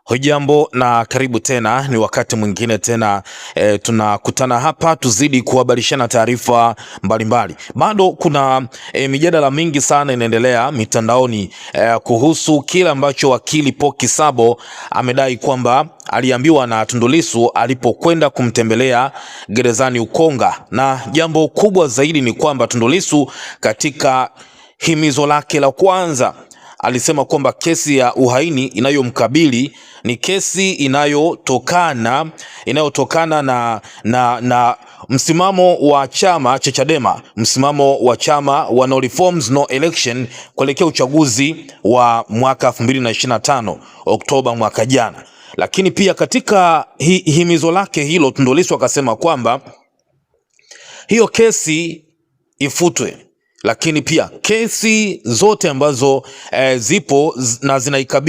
Hujambo na karibu tena, ni wakati mwingine tena tunakutana hapa tuzidi kuhabarishana taarifa mbalimbali. Bado kuna mijadala mingi sana inaendelea mitandaoni kuhusu kile ambacho wakili Poki Sabo amedai kwamba aliambiwa na Tundu Lissu alipokwenda kumtembelea gerezani Ukonga, na jambo kubwa zaidi ni kwamba Tundu Lissu katika himizo lake la kwanza alisema kwamba kesi ya uhaini inayomkabili ni kesi inayotokana na msimamo wa chama cha Chadema, msimamo wa chama wa no reforms no election kuelekea uchaguzi wa mwaka 2025 Oktoba mwaka jana. Lakini pia katika himizo lake hilo Tundu Lissu akasema kwamba hiyo kesi ifutwe, lakini pia kesi zote ambazo zipo na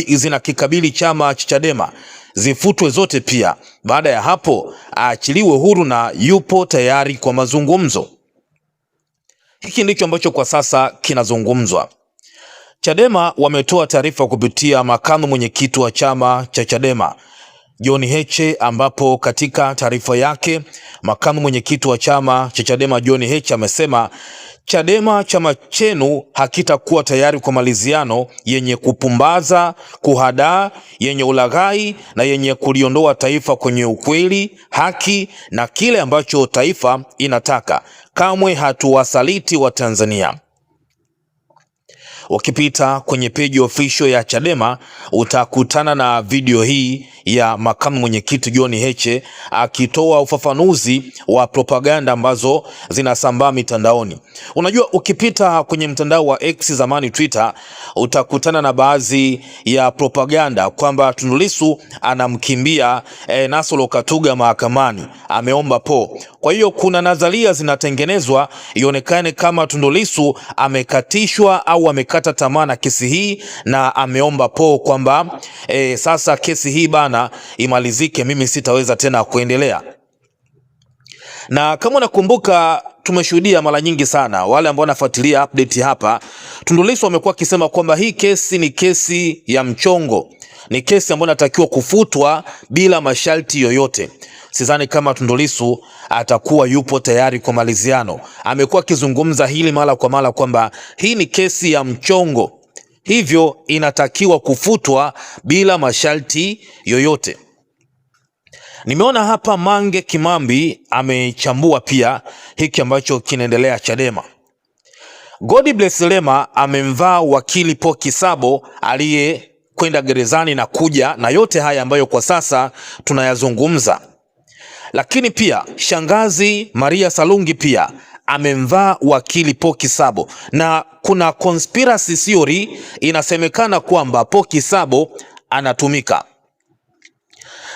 zinakikabili chama cha Chadema zifutwe zote pia. Baada ya hapo aachiliwe huru na yupo tayari kwa mazungumzo. Hiki ndicho ambacho kwa sasa kinazungumzwa. Chadema wametoa taarifa kupitia makamu mwenyekiti wa chama cha Chadema John Heche, ambapo katika taarifa yake makamu mwenyekiti wa chama cha Chadema John Heche amesema Chadema chama chenu hakitakuwa tayari kwa maliziano yenye kupumbaza, kuhadaa, yenye ulaghai na yenye kuliondoa taifa kwenye ukweli, haki na kile ambacho taifa inataka. Kamwe hatuwasaliti wa Tanzania. Ukipita kwenye page official ya Chadema utakutana na video hii ya makamu mwenyekiti John Heche akitoa ufafanuzi wa propaganda ambazo zinasambaa mitandaoni. Unajua, ukipita kwenye mtandao wa X zamani Twitter utakutana na baadhi ya propaganda kwamba Tundu Lissu anamkimbia Nasolo Katuga mahakamani, ameomba po. Kwa hiyo kuna nadharia zinatengenezwa ionekane kama Tundu Lissu amekatishwa au amekata tamaa na kesi hii na ameomba po kwamba sasa kesi hii bana imalizike, mimi sitaweza tena kuendelea. Na kama unakumbuka, tumeshuhudia mara nyingi sana, wale ambao wanafuatilia update hapa, Tundu Lissu amekuwa akisema kwamba hii kesi ni kesi ya mchongo, ni kesi ambayo inatakiwa kufutwa bila masharti yoyote. Sidhani kama Tundu Lissu atakuwa yupo tayari kwa maliziano. Amekuwa akizungumza hili mara kwa mara kwamba hii ni kesi ya mchongo, hivyo inatakiwa kufutwa bila masharti yoyote. Nimeona hapa Mange Kimambi amechambua pia hiki ambacho kinaendelea Chadema. God bless Lema amemvaa wakili Poki Sabo aliye kwenda gerezani na kuja na yote haya ambayo kwa sasa tunayazungumza. Lakini pia shangazi Maria Salungi pia amemvaa wakili Poki Sabo, na kuna conspiracy theory inasemekana kwamba Poki Sabo anatumika.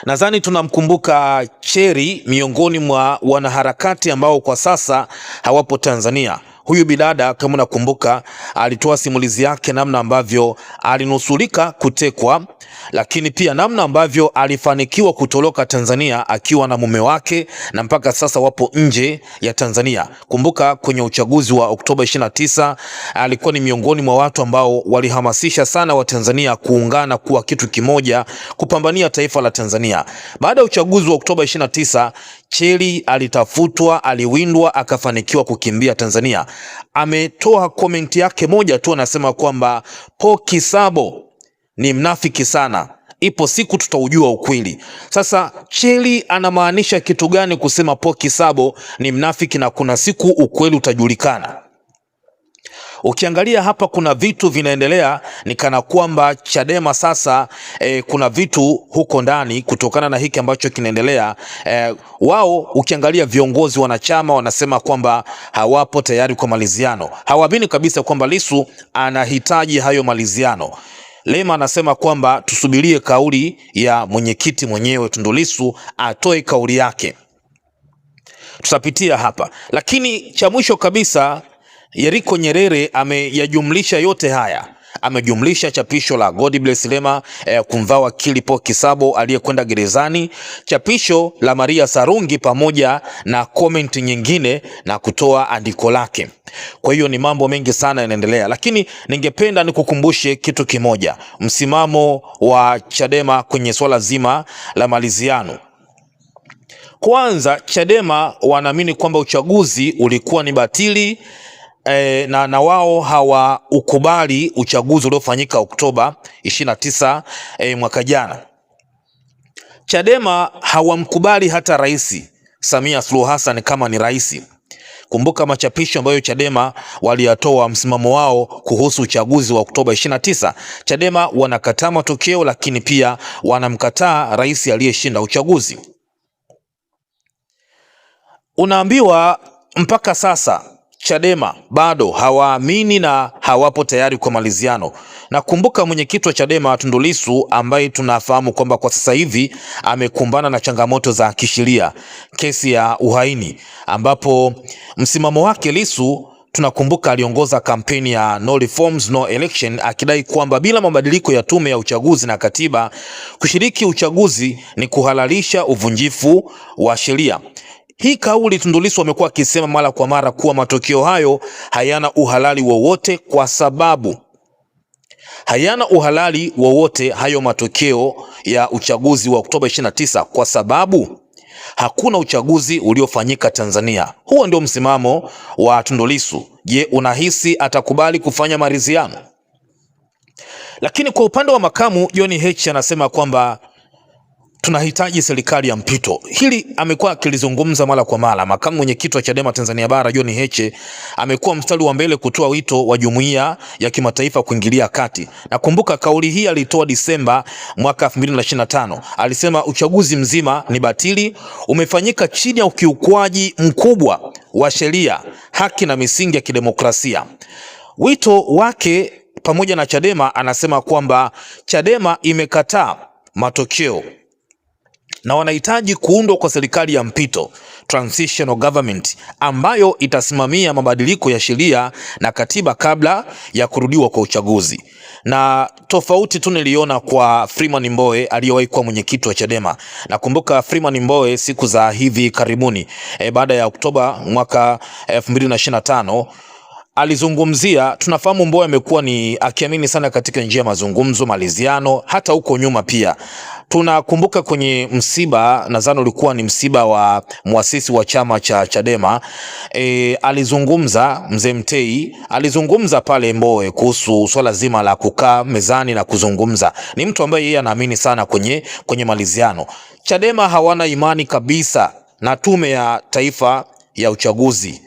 Nadhani tunamkumbuka Cherry miongoni mwa wanaharakati ambao kwa sasa hawapo Tanzania. Huyu bidada kama unakumbuka alitoa simulizi yake namna ambavyo alinusulika kutekwa, lakini pia namna ambavyo alifanikiwa kutoroka Tanzania akiwa na mume wake na mpaka sasa wapo nje ya Tanzania. Kumbuka kwenye uchaguzi wa Oktoba 29 alikuwa ni miongoni mwa watu ambao walihamasisha sana wa Tanzania kuungana kuwa kitu kimoja kupambania taifa la Tanzania. Baada ya uchaguzi wa Oktoba 29 Cherry alitafutwa, aliwindwa, akafanikiwa kukimbia Tanzania. Ametoa komenti yake moja tu, anasema kwamba Poki Sabo ni mnafiki sana, ipo siku tutaujua ukweli. Sasa Cherry anamaanisha kitu gani kusema Poki Sabo ni mnafiki na kuna siku ukweli utajulikana? Ukiangalia hapa kuna vitu vinaendelea ni kana kwamba Chadema sasa kuna vitu huko ndani kutokana na hiki ambacho kinaendelea. Wao ukiangalia viongozi wanachama wanasema kwamba hawapo tayari kwa maliziano. Hawaamini kabisa kwamba Lissu anahitaji hayo maliziano. Lema anasema kwamba tusubirie kauli ya mwenyekiti mwenyewe Tundu Lissu atoe kauli yake. Tutapitia hapa. Lakini cha mwisho kabisa, Yeriko Nyerere ameyajumlisha yote haya. amejumlisha chapisho la Godbless Lema kumvaa wakili Paul Kisabo aliyekwenda gerezani, chapisho la Maria Sarungi pamoja na comment nyingine na kutoa andiko lake. Kwa hiyo ni mambo mengi sana yanaendelea, lakini ningependa nikukumbushe kitu kimoja, msimamo wa Chadema kwenye swala zima la maliziano. Kwanza, Chadema wanaamini kwamba uchaguzi ulikuwa ni batili na wao hawaukubali uchaguzi uliofanyika Oktoba 29 mwaka jana. Chadema hawamkubali hata Rais Samia Suluhu Hassan kama ni rais. Kumbuka machapisho ambayo Chadema waliyatoa msimamo wao kuhusu uchaguzi wa Oktoba 29. Chadema wanakataa matokeo, lakini pia wanamkataa rais aliyeshinda uchaguzi. Unaambiwa mpaka sasa Chadema bado hawaamini na hawapo tayari kwa maliziano. Na kumbuka mwenyekiti wa Chadema Tundu Lissu, ambaye tunafahamu kwamba kwa sasa hivi amekumbana na changamoto za kisheria, kesi ya uhaini, ambapo msimamo wake Lissu tunakumbuka aliongoza kampeni ya no reforms no election, akidai kwamba bila mabadiliko ya tume ya uchaguzi na katiba, kushiriki uchaguzi ni kuhalalisha uvunjifu wa sheria. Hii kauli Tundu Lissu amekuwa akisema mara kwa mara kuwa matokeo hayo hayana uhalali wowote, kwa sababu hayana uhalali wowote hayo matokeo ya uchaguzi wa Oktoba 29 kwa sababu hakuna uchaguzi uliofanyika Tanzania. Huo ndio msimamo wa Tundu Lissu. Je, unahisi atakubali kufanya maridhiano? Lakini kwa upande wa makamu John Heche anasema kwamba tunahitaji serikali ya mpito. Hili amekuwa akilizungumza mara kwa mara. Makamu mwenyekiti wa Chadema Tanzania Bara John Heche amekuwa mstari wa mbele kutoa wito wa jumuiya ya kimataifa kuingilia kati. Nakumbuka kauli hii alitoa Disemba mwaka 2025. Alisema uchaguzi mzima ni batili, umefanyika chini ya ukiukwaji mkubwa wa sheria, haki na misingi ya kidemokrasia. Wito wake pamoja na Chadema, anasema kwamba Chadema imekataa matokeo na wanahitaji kuundwa kwa serikali ya mpito, transitional government, ambayo itasimamia mabadiliko ya sheria na katiba kabla ya kurudiwa kwa uchaguzi. Na tofauti tu niliona kwa Freeman Mbowe aliyewahi kuwa mwenyekiti wa Chadema. Nakumbuka Freeman Mbowe siku za hivi karibuni baada ya Oktoba mwaka 2025 alizungumzia, tunafahamu Mbowe amekuwa ni akiamini sana katika njia ya mazungumzo, maliziano, hata huko nyuma pia. Tunakumbuka kwenye msiba, nadhani ulikuwa ni msiba wa muasisi wa chama cha Chadema, alizungumza Mzee Mtei, alizungumza pale Mbowe kuhusu swala zima la kukaa mezani na kuzungumza. Ni mtu ambaye yeye anaamini sana kwenye maliziano. Chadema hawana imani kabisa na tume ya taifa ya uchaguzi.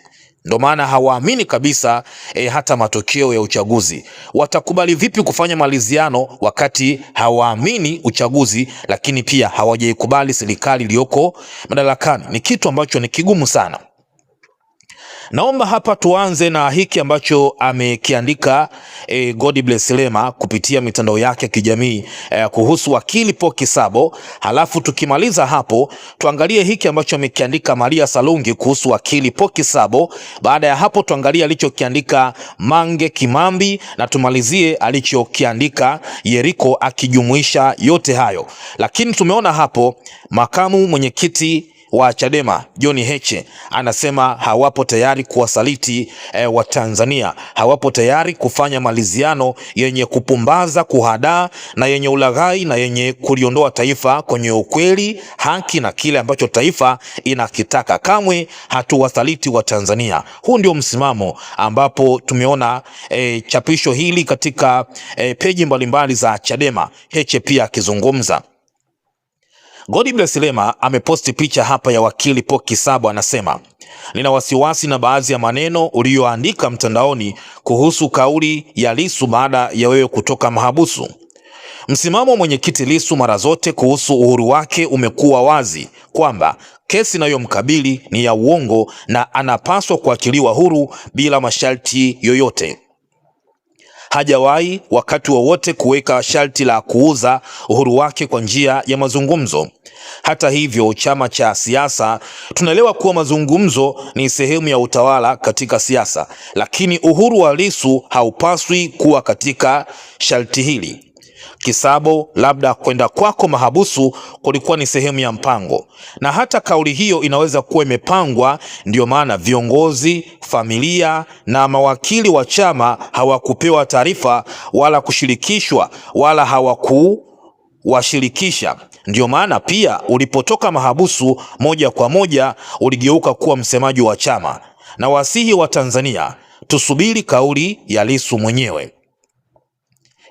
Ndio maana hawaamini kabisa hata matokeo ya uchaguzi. Watakubali vipi kufanya maliziano wakati hawaamini uchaguzi, lakini pia hawajaikubali serikali iliyoko madarakani? Ni kitu ambacho ni kigumu sana. Naomba hapa tuanze na hiki ambacho amekiandika Godbless Lema kupitia mitandao yake ya kijamii kuhusu wakili Paul Kisabo. Halafu tukimaliza hapo tuangalie hiki ambacho amekiandika Maria Sarungi kuhusu wakili Paul Kisabo. Baada ya hapo tuangalie alichokiandika Mange Kimambi na tumalizie alichokiandika Yeriko, akijumuisha yote hayo. Lakini tumeona hapo makamu mwenyekiti wa Chadema John Heche anasema hawapo tayari kuwasaliti wa Tanzania, hawapo tayari kufanya maliziano yenye kupumbaza, kuhadaa na yenye ulaghai na yenye kuliondoa taifa kwenye ukweli, haki na kile ambacho taifa inakitaka. Kamwe hatuwasaliti wa Tanzania. Huu ndio msimamo ambapo tumeona chapisho hili katika peji mbalimbali za Chadema, Heche pia akizungumza. Godbless Lema ameposti picha hapa ya wakili Paul Kisabo, anasema, nina wasiwasi na baadhi ya maneno uliyoandika mtandaoni kuhusu kauli ya Lissu baada ya wewe kutoka mahabusu. Msimamo wa mwenyekiti Lissu mara zote kuhusu uhuru wake umekuwa wazi kwamba kesi inayomkabili ni ya uongo na anapaswa kuachiliwa huru bila masharti yoyote. hajawahi wakati wowote kuweka sharti la kuuza uhuru wake kwa njia ya mazungumzo. Hata hivyo, chama cha siasa tunaelewa kuwa mazungumzo ni sehemu ya utawala katika siasa, lakini uhuru wa Lissu haupaswi kuwa katika sharti hili. Kisabo, labda kwenda kwako mahabusu kulikuwa ni sehemu ya mpango, na hata kauli hiyo inaweza kuwa imepangwa. Ndio maana viongozi, familia na mawakili wa chama hawakupewa taarifa wala kushirikishwa wala hawakuwashirikisha. Ndio maana pia ulipotoka mahabusu moja kwa moja uligeuka kuwa msemaji wa chama. Na wasihi wa Tanzania, tusubiri kauli ya Lissu mwenyewe.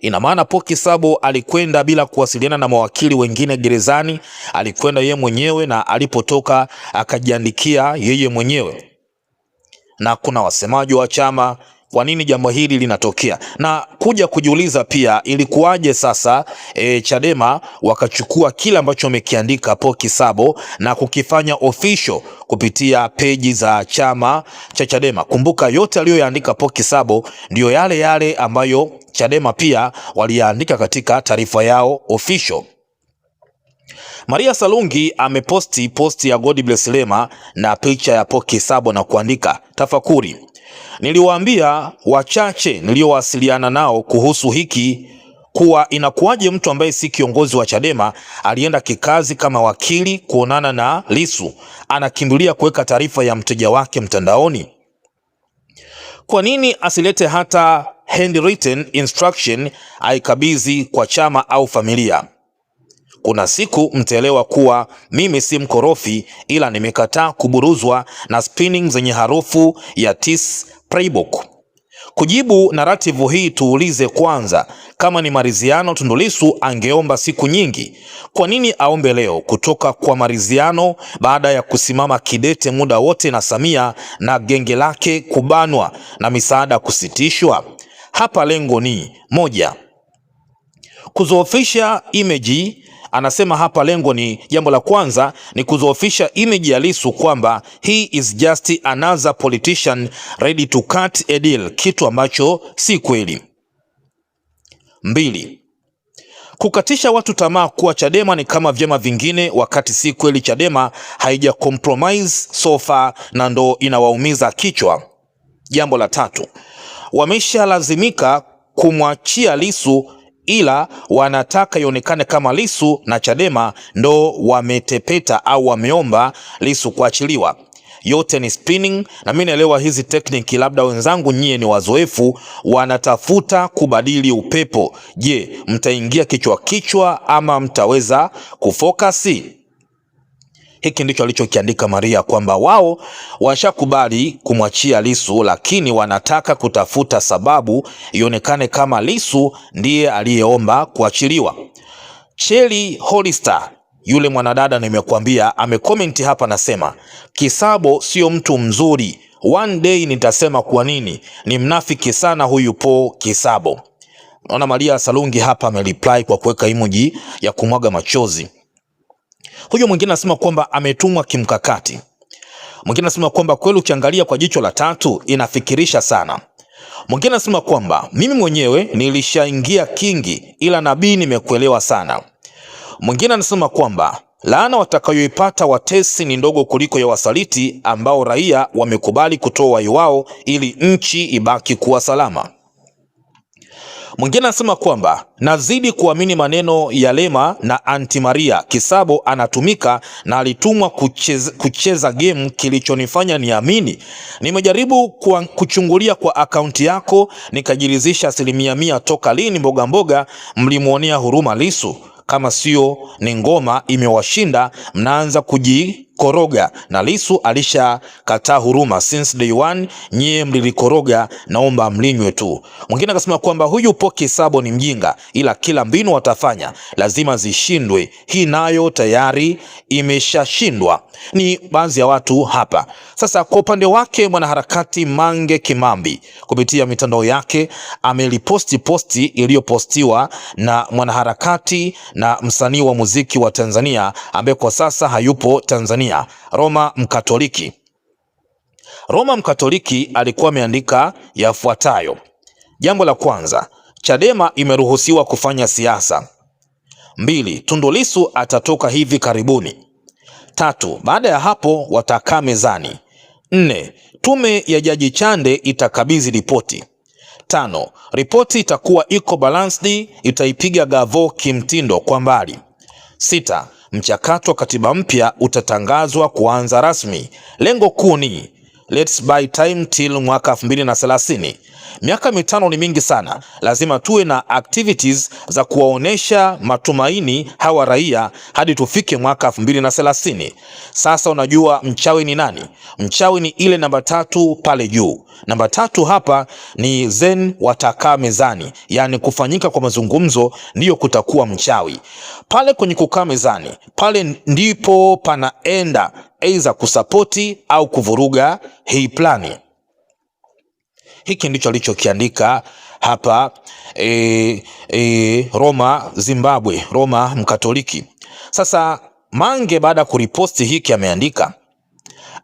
Ina maana Poki Sabo alikwenda bila kuwasiliana na mawakili wengine gerezani, alikwenda yeye mwenyewe, na alipotoka akajiandikia yeye mwenyewe. Na kuna wasemaji wa chama, kwa nini jambo hili linatokea? Na kuja kujiuliza pia ilikuwaje sasa Chadema wakachukua kile ambacho amekiandika Poki Sabo na kukifanya official kupitia peji za chama cha Chadema. Kumbuka yote aliyoyaandika Poki Sabo ndio yale yale ambayo Chadema pia waliandika katika taarifa yao official. Maria Sarungi ameposti posti ya God Bless Lema na picha ya Poki Sabo na kuandika, tafakuri, niliwaambia wachache niliowasiliana nao kuhusu hiki kuwa inakuwaje mtu ambaye si kiongozi wa Chadema alienda kikazi kama wakili kuonana na Lissu anakimbilia kuweka taarifa ya mteja wake mtandaoni. Kwa nini asilete hata handwritten instruction aikabidhi kwa chama au familia? Kuna siku mtaelewa kuwa mimi si mkorofi, ila nimekataa kuburuzwa na spinning zenye harufu ya TIS playbook. Kujibu narativu hii, tuulize kwanza, kama ni maridhiano Tundu Lissu angeomba siku nyingi. Kwa nini aombe leo kutoka kwa maridhiano baada ya kusimama kidete muda wote na Samia na genge lake kubanwa na misaada kusitishwa? Hapa lengo ni moja, kuzoofisha image. Anasema hapa lengo ni, jambo la kwanza ni kuzoofisha image ya Lissu kwamba he is just another politician ready to cut a deal, kitu ambacho si kweli. Mbili, kukatisha watu tamaa kuwa Chadema ni kama vyama vingine, wakati si kweli. Chadema haija compromise so far na ndo inawaumiza kichwa. Jambo la tatu, wameshalazimika kumwachia Lissu, ila wanataka ionekane kama Lissu na Chadema ndo wametepeta au wameomba Lissu kuachiliwa. Yote ni spinning, na mimi naelewa hizi tekniki, labda wenzangu nyie ni wazoefu, wanatafuta kubadili upepo. Je, mtaingia kichwa ama mtaweza kufokasi? Hiki ndicho alichokiandika Maria, kwamba wao washakubali kumwachia Lissu, lakini wanataka kutafuta sababu ionekane kama Lissu ndiye aliyeomba kuachiliwa. Cheli Hollister, yule mwanadada nimekuambia, amecomment hapa, nasema Kisabo sio mtu mzuri, one day nitasema kwa nini, ni mnafiki sana huyu po Kisabo. Naona Maria Sarungi hapa amereply kwa kuweka emoji ya kumwaga machozi. Huyo mwingine anasema kwamba ametumwa kimkakati. Mwingine anasema kwamba kweli ukiangalia kwa jicho la tatu inafikirisha sana. Mwingine anasema kwamba mimi mwenyewe nilishaingia kingi, ila nabii nimekuelewa sana. Mwingine anasema kwamba laana watakayoipata watesi ni ndogo kuliko ya wasaliti ambao raia wamekubali kutoa uhai wao ili nchi ibaki kuwa salama. Mwingine anasema kwamba nazidi kuamini maneno ya Lema na Anti Maria. Kisabo anatumika na alitumwa kucheza game. Kilichonifanya niamini, nimejaribu kuchungulia kwa akaunti yako nikajiridhisha 100% toka lini mboga mlimuonea huruma Lissu? Kama sio ni ngoma imewashinda, mnaanza kujikoroga, na Lissu alisha kataa huruma since day one, nyie mlilikoroga, naomba mlinywe tu. Mwingine akasema kwamba huyu Poki Sabo ni mjinga, ila kila mbinu watafanya lazima zishindwe, hii nayo tayari imeshashindwa. Ni baadhi ya watu hapa. Sasa kwa upande wake mwanaharakati Mange Kimambi kupitia mitandao yake ameliposti posti iliyopostiwa na mwanaharakati na msanii wa muziki wa Tanzania ambaye kwa sasa hayupo Tanzania, Roma Mkatoliki. Roma Mkatoliki alikuwa ameandika yafuatayo: Jambo la kwanza, Chadema imeruhusiwa kufanya siasa. 2, Tundu Lissu atatoka hivi karibuni. 3, baada ya hapo watakaa mezani. 4, tume ya Jaji Chande itakabidhi ripoti. 5, ripoti itakuwa iko balanced, itaipiga Gavo kimtindo kwa mbali. 6, mchakato wa katiba mpya utatangazwa kuanza rasmi. Lengo kuu ni let's buy time till mwaka 2030. Miaka 5 ni mingi sana, lazima tuwe na activities za kuwaonesha matumaini hawa raia hadi tufike mwaka 2030. Sasa unajua mchawi ni nani? Mchawi ni ile namba 3 pale juu. Namba 3 hapa ni zen watakaa mezani, yani kufanyika kwa mazungumzo ndiyo kutakuwa mchawi. Pale kwenye kukaa mezani, pale ndipo panaenda aidha kusapoti au kuvuruga hii plani. Hiki ndicho alichokiandika hapa Roma Zimbabwe, Roma Mkatoliki. Sasa Mange baada ya kuriposti hiki ameandika,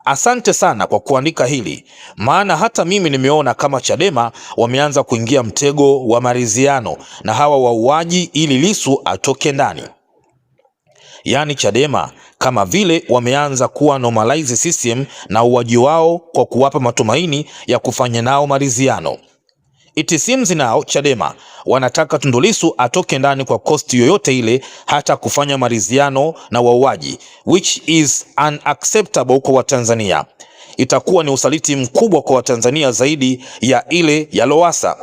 asante sana kwa kuandika hili, maana hata mimi nimeona kama Chadema wameanza kuingia mtego wa maridhiano na hawa wauaji ili Lissu atoke ndani. Yaani Chadema kama vile wameanza kuwa normalize CCM na uwaji wao kwa kuwapa matumaini ya kufanya nao maridhiano. It seems now Chadema wanataka Tundu Lissu atoke ndani kwa cost yoyote ile, hata kufanya maridhiano na wauaji, which is unacceptable kwa Watanzania. Itakuwa ni usaliti mkubwa kwa Watanzania zaidi ya ile ya Lowassa.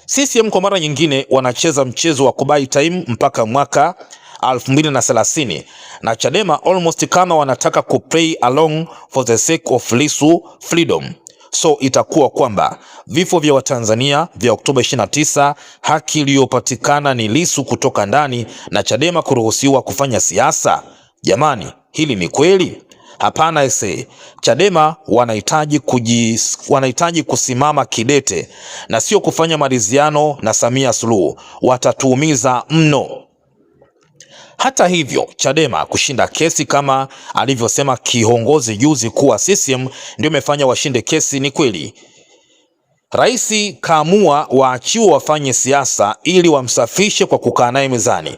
CCM kwa mara nyingine wanacheza mchezo wa kubai time mpaka mwaka 2030 na Chadema almost kama wanataka kuplay along for the sake of Lissu freedom. So itakuwa kwamba vifo vya Watanzania vya Oktoba 29, haki iliyopatikana ni Lissu kutoka ndani na Chadema kuruhusiwa kufanya siasa. Jamani, hili ni kweli? Hapana ese. Chadema wanahitaji kusimama kidete na sio kufanya maridhiano na Samia Suluhu. Watatuumiza mno. Hata hivyo, Chadema kushinda kesi kama alivyosema kiongozi juzi kuwa CCM ndio imefanya washinde kesi ni kweli. Rais kaamua waachiwe wafanye siasa ili wamsafishe kwa kukaa naye mezani.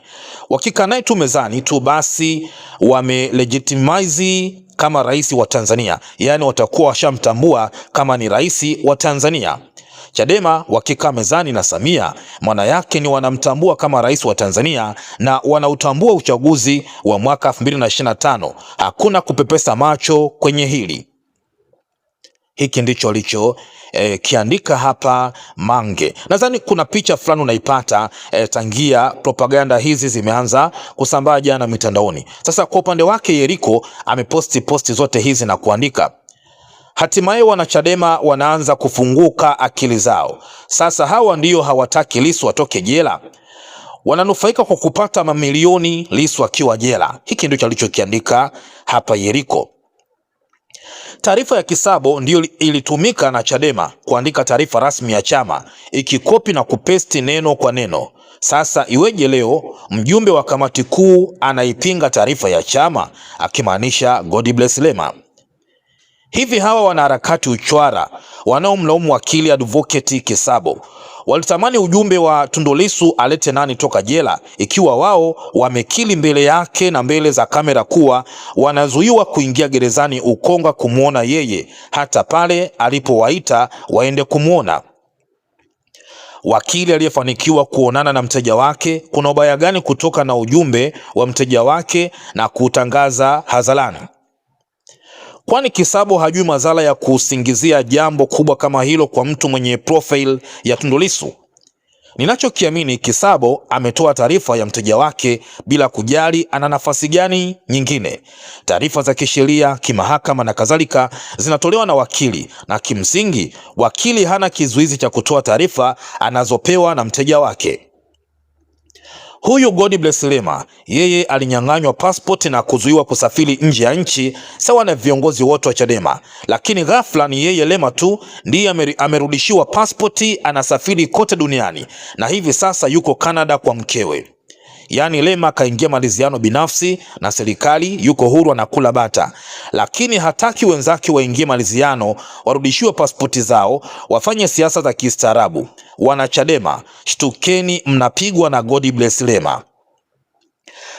Wakikaa naye tu mezani tu basi wamelegitimize kama rais wa Tanzania. Yaani watakuwa washamtambua kama ni rais wa Tanzania. Chadema wakikaa mezani na Samia, maana yake ni wanamtambua kama rais wa Tanzania na wanautambua uchaguzi wa mwaka 2025. Hakuna kupepesa macho kwenye hili. Hiki ndicho alicho kiandika hapa Mange. Nadhani kuna picha fulani unaipata tangia propaganda hizi zimeanza kusambaa jana mitandaoni. Sasa kwa upande wake Yeriko ameposti zote hizi na kuandika, hatimaye wanachadema wanaanza kufunguka akili zao. Sasa hawa ndiyo hawataki Lissu atoke jela. Wananufaika kwa kupata mamilioni Lissu akiwa jela. Hiki ndicho alichokiandika hapa Yeriko. Taarifa ya Kisabo ndiyo ilitumika na Chadema kuandika taarifa rasmi ya chama, ikikopi na kupesti neno kwa neno. Sasa iweje leo mjumbe wa kamati kuu anaipinga taarifa ya chama, akimaanisha Godbless Lema? Hivi hawa wanaharakati uchwara wanaomlaumu wakili advocate Kisabo walitamani ujumbe wa Tundu Lissu alete nani toka jela, ikiwa wao wamekili mbele yake na mbele za kamera kuwa wanazuiwa kuingia gerezani Ukonga kumuona yeye hata pale alipowaita waende kumuona? Wakili aliyefanikiwa kuonana na mteja wake, kuna ubaya gani kutoka na ujumbe wa mteja wake na kutangaza hadharani? Kwani Kisabo hajui madhara ya kusingizia jambo kubwa kama hilo kwa mtu mwenye profile ya Tundu Lissu? Ninachokiamini, Kisabo ametoa taarifa ya mteja wake bila kujali ana nafasi gani nyingine. Taarifa za kisheria, kimahakama na kadhalika zinatolewa na wakili, na kimsingi wakili hana kizuizi cha kutoa taarifa anazopewa na mteja wake. Huyu Godbless Lema, yeye alinyang'anywa passport na kuzuiwa kusafiri nje ya nchi sawa na viongozi wote wa Chadema, lakini ghafla ni yeye Lema tu ndiye amerudishiwa passport, anasafiri kote duniani na hivi sasa yuko Canada kwa mkewe. Yaani Lema kaingia maridhiano binafsi na serikali, yuko huru anakula bata, lakini hataki wenzake waingie maridhiano, warudishiwe pasipoti zao, wafanye siasa za kistaarabu. Wanachadema, shtukeni, mnapigwa na God bless Lema.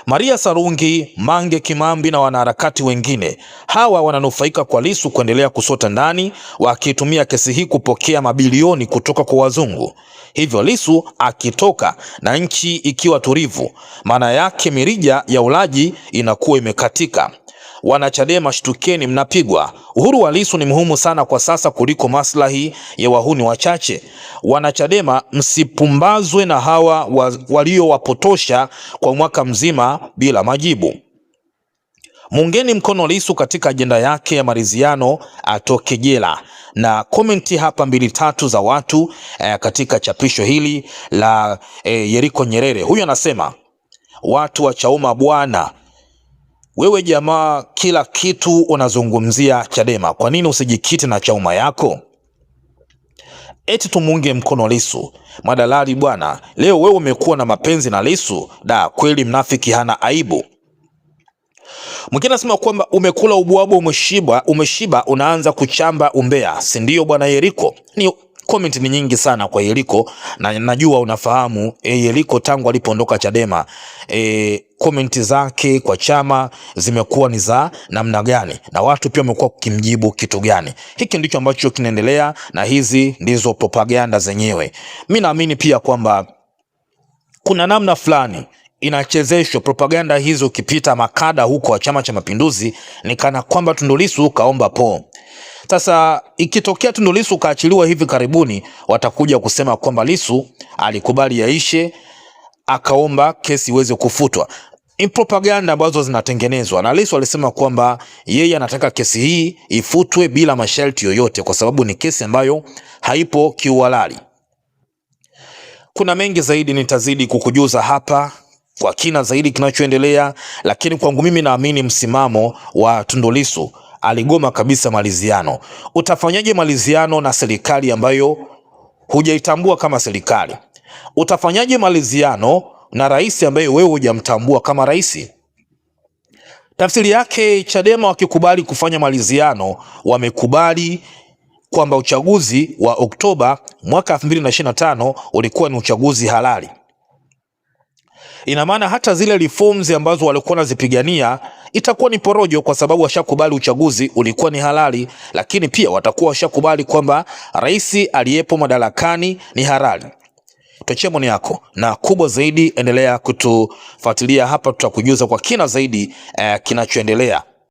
Maria Sarungi, Mange Kimambi na wanaharakati wengine hawa wananufaika kwa Lissu kuendelea kusota ndani, wakitumia kesi hii kupokea mabilioni kutoka kwa wazungu. Hivyo Lissu akitoka na nchi ikiwa tulivu, maana yake mirija ya ulaji inakuwa imekatika. Wanachadema, shtukeni, mnapigwa. Uhuru wa Lissu ni muhimu sana kwa sasa kuliko maslahi ya wahuni wachache. Wanachadema, msipumbazwe na hawa waliowapotosha kwa mwaka mzima bila majibu. Muungeni mkono Lissu katika ajenda yake ya maridhiano, atoke jela. Na komenti hapa 2-3 za watu katika chapisho hili la Yeriko Nyerere. Huyu anasema, watu wa Chauma bwana, wewe jamaa kila kitu unazungumzia Chadema, kwa nini usijikite na Chauma yako? Eti tumuunge mkono Lissu. Madalali bwana, leo wewe umekuwa na mapenzi na Lissu? Da, kweli mnafiki hana aibu. Mwingine anasema kwamba umekula ubwabwa umeshiba unaanza kuchamba umbea, si ndio bwana Yeriko? Ni comment ni nyingi sana kwa Yeriko, na najua unafahamu Yeriko tangu alipoondoka Chadema comment zake kwa chama zimekuwa ni za namna gani, na watu pia wamekuwa kimjibu kitu gani. Hiki ndicho ambacho kinaendelea, na hizi ndizo propaganda zenyewe. Mimi naamini pia kwamba kuna namna fulani inachezeshwa propaganda hizo. Ukipita makada huko wa Chama cha Mapinduzi ni kana kwamba Tundu Lissu kaomba po. Sasa ikitokea Tundu Lissu kaachiliwa hivi karibuni, watakuja kusema kwamba Lissu alikubali yaishe, akaomba kesi iweze kufutwa. Ni propaganda ambazo zinatengenezwa, na Lissu alisema kwamba yeye anataka kesi hii ifutwe bila masharti yoyote, kwa sababu ni kesi ambayo haipo kiuhalali. Kuna mengi zaidi nitazidi kukujuza hapa kwa kina zaidi kinachoendelea, lakini kwangu mimi naamini msimamo wa Tundu Lissu, aligoma kabisa maridhiano. Utafanyaje maridhiano na serikali ambayo hujaitambua kama serikali? Utafanyaje maridhiano na rais ambaye wewe hujamtambua kama rais? Tafsiri yake, Chadema wakikubali kufanya maridhiano, wamekubali kwamba uchaguzi wa Oktoba mwaka 2025 ulikuwa ni uchaguzi halali. Ina maana hata zile reforms ambazo walikuwa wanazipigania itakuwa ni porojo, kwa sababu washakubali uchaguzi ulikuwa ni halali, lakini pia watakuwa washakubali kwamba rais aliyepo madarakani ni halali. Tuachie maoni yako, na kubwa zaidi endelea kutufuatilia hapa, tutakujuza kwa kina zaidi kinachoendelea.